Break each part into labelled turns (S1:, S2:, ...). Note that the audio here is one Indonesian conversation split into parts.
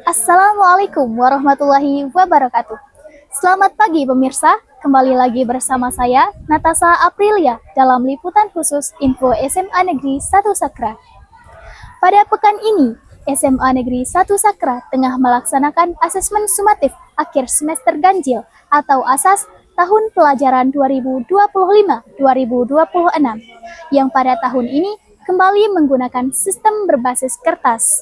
S1: Assalamualaikum warahmatullahi wabarakatuh. Selamat pagi pemirsa, kembali lagi bersama saya Natasha Aprilia dalam liputan khusus Info SMA Negeri 1 Sakra. Pada pekan ini, SMA Negeri 1 Sakra tengah melaksanakan asesmen sumatif akhir semester ganjil atau ASAS tahun pelajaran 2025-2026 yang pada tahun ini kembali menggunakan sistem berbasis kertas.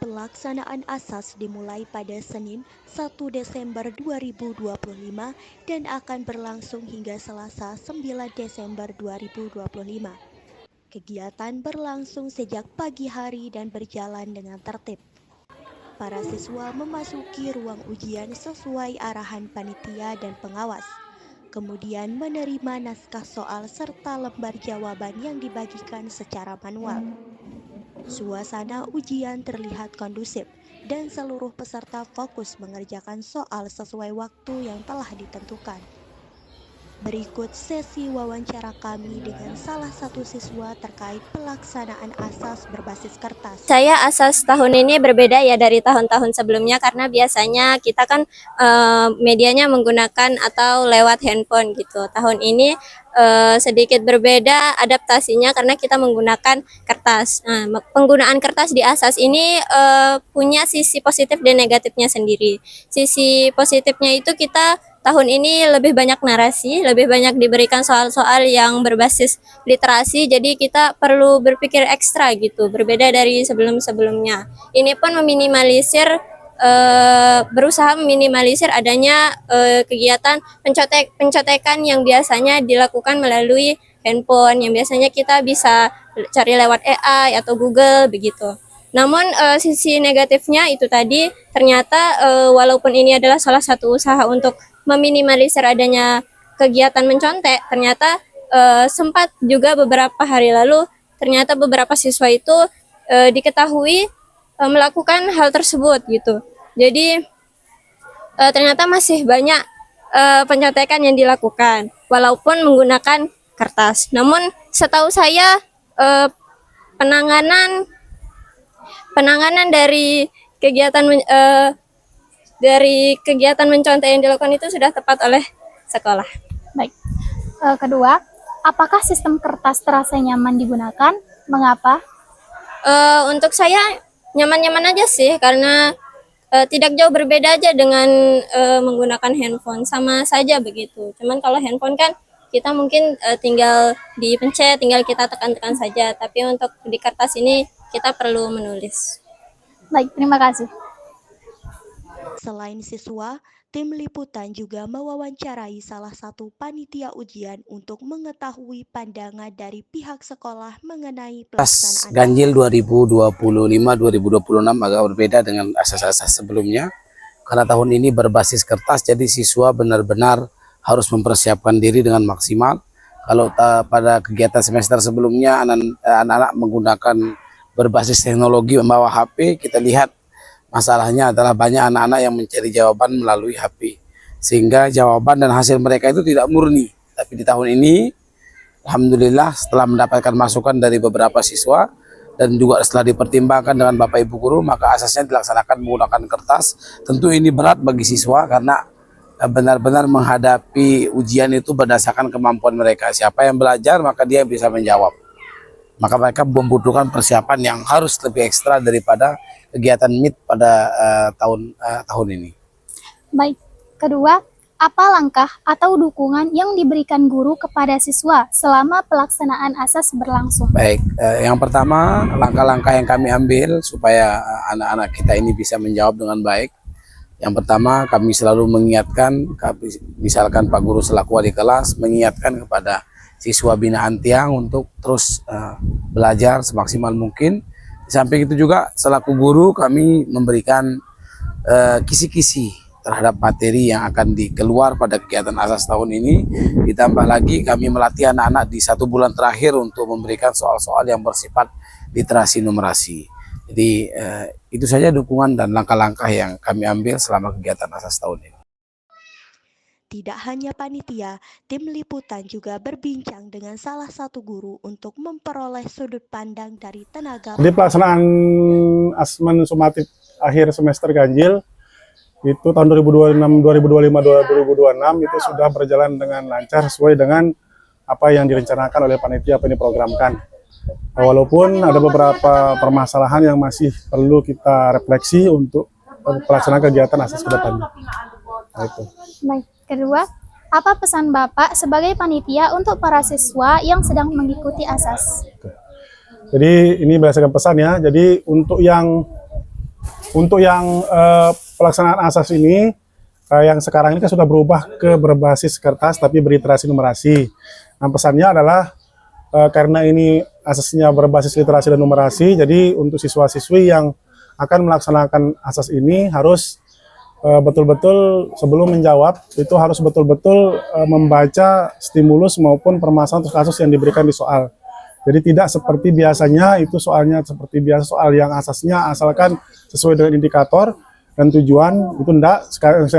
S2: Pelaksanaan ASAS dimulai pada Senin 1 Desember 2025 dan akan berlangsung hingga Selasa 9 Desember 2025. Kegiatan berlangsung sejak pagi hari dan berjalan dengan tertib. Para siswa memasuki ruang ujian sesuai arahan panitia dan pengawas, kemudian menerima naskah soal serta lembar jawaban yang dibagikan secara manual. Suasana ujian terlihat kondusif dan seluruh peserta fokus mengerjakan soal sesuai waktu yang telah ditentukan. Berikut sesi wawancara kami dengan salah satu siswa terkait pelaksanaan ASAS berbasis kertas.
S3: Saya ASAS tahun ini berbeda ya dari tahun-tahun sebelumnya karena biasanya kita kan medianya menggunakan atau lewat handphone gitu. Tahun ini sedikit berbeda adaptasinya karena kita menggunakan kertas. Nah, penggunaan kertas di ASAS ini punya sisi positif dan negatifnya sendiri. Sisi positifnya itu kita tahun ini lebih banyak narasi, lebih banyak diberikan soal-soal yang berbasis literasi, jadi kita perlu berpikir ekstra gitu, berbeda dari sebelum-sebelumnya. Ini pun berusaha meminimalisir adanya kegiatan pencotekan yang biasanya dilakukan melalui handphone, yang biasanya kita bisa cari lewat AI atau Google begitu. Namun sisi negatifnya itu tadi, ternyata walaupun ini adalah salah satu usaha untuk meminimalisir adanya kegiatan mencontek, ternyata sempat juga beberapa hari lalu ternyata beberapa siswa itu diketahui melakukan hal tersebut gitu. Jadi ternyata masih banyak pencontekan yang dilakukan walaupun menggunakan kertas. Namun setahu saya penanganan dari kegiatan mencontek yang dilakukan itu sudah tepat oleh sekolah.
S1: Baik. Kedua, apakah sistem kertas terasa nyaman digunakan? Mengapa?
S3: Untuk saya nyaman-nyaman aja sih karena tidak jauh berbeda aja dengan menggunakan handphone, sama saja begitu. Cuman kalau handphone kan kita mungkin tinggal dipencet, tinggal kita tekan-tekan saja. Tapi untuk di kertas ini kita perlu menulis.
S1: Baik, terima kasih.
S2: Selain siswa, tim liputan juga mewawancarai salah satu panitia ujian untuk mengetahui pandangan dari pihak sekolah mengenai pelaksanaan
S4: ganjil 2025-2026 agak berbeda dengan asas-asas sebelumnya. Karena tahun ini berbasis kertas, jadi siswa benar-benar harus mempersiapkan diri dengan maksimal. Kalau pada kegiatan semester sebelumnya anak-anak menggunakan berbasis teknologi membawa HP, kita lihat masalahnya adalah banyak anak-anak yang mencari jawaban melalui HP, sehingga jawaban dan hasil mereka itu tidak murni. Tapi di tahun ini, alhamdulillah setelah mendapatkan masukan dari beberapa siswa dan juga setelah dipertimbangkan dengan Bapak Ibu guru, maka asasnya dilaksanakan menggunakan kertas. Tentu ini berat bagi siswa karena benar-benar menghadapi ujian itu berdasarkan kemampuan mereka. Siapa yang belajar maka dia bisa menjawab. Maka mereka membutuhkan persiapan yang harus lebih ekstra daripada kegiatan MIT pada tahun ini.
S1: Baik. Kedua, apa langkah atau dukungan yang diberikan guru kepada siswa selama pelaksanaan ASAS berlangsung?
S4: Baik, yang pertama langkah-langkah yang kami ambil supaya anak-anak kita ini bisa menjawab dengan baik. Yang pertama, kami selalu mengingatkan, misalkan Pak Guru selaku wali kelas mengingatkan kepada siswa binaan Tiang untuk terus belajar semaksimal mungkin. Di samping itu juga selaku guru kami memberikan kisi-kisi terhadap materi yang akan dikeluar pada kegiatan ASAS tahun ini. Ditambah lagi kami melatih anak-anak di 1 bulan terakhir untuk memberikan soal-soal yang bersifat literasi numerasi. Jadi itu saja dukungan dan langkah-langkah yang kami ambil selama kegiatan ASAS tahun ini.
S2: Tidak hanya panitia, tim liputan juga berbincang dengan salah satu guru untuk memperoleh sudut pandang dari tenaga.
S5: Jadi pelaksanaan asesmen sumatif akhir semester ganjil itu tahun 2026, 2025, 2026 itu sudah berjalan dengan lancar sesuai dengan apa yang direncanakan oleh panitia, apa yang diprogramkan. Walaupun ada beberapa permasalahan yang masih perlu kita refleksi untuk pelaksanaan kegiatan asas ke depannya. Nah, itu.
S1: Baik, kedua, apa pesan Bapak sebagai panitia untuk para siswa yang sedang mengikuti asas?
S5: Jadi ini berdasarkan pesan ya. Jadi untuk yang pelaksanaan asas ini yang sekarang ini kan sudah berubah ke berbasis kertas tapi berliterasi numerasi. Nah, pesannya adalah karena ini asasnya berbasis literasi dan numerasi, jadi untuk siswa-siswi yang akan melaksanakan asas ini harus betul-betul sebelum menjawab itu harus betul-betul membaca stimulus maupun permasalahan atau kasus yang diberikan di soal. Jadi tidak seperti biasanya itu soalnya seperti biasa soal yang asasnya asalkan sesuai dengan indikator dan tujuan, itu enggak.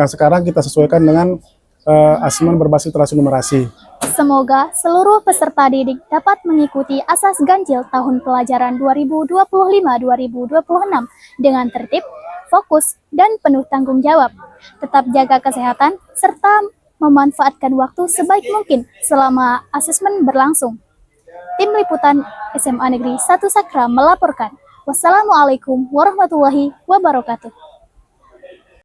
S5: Sekarang kita sesuaikan dengan asesmen berbasis literasi numerasi.
S1: Semoga seluruh peserta didik dapat mengikuti asas ganjil tahun pelajaran 2025-2026 dengan tertib, fokus, dan penuh tanggung jawab. Tetap jaga kesehatan, serta memanfaatkan waktu sebaik mungkin selama asesmen berlangsung. Tim Liputan SMA Negeri 1 Sakra melaporkan. Wassalamualaikum warahmatullahi wabarakatuh.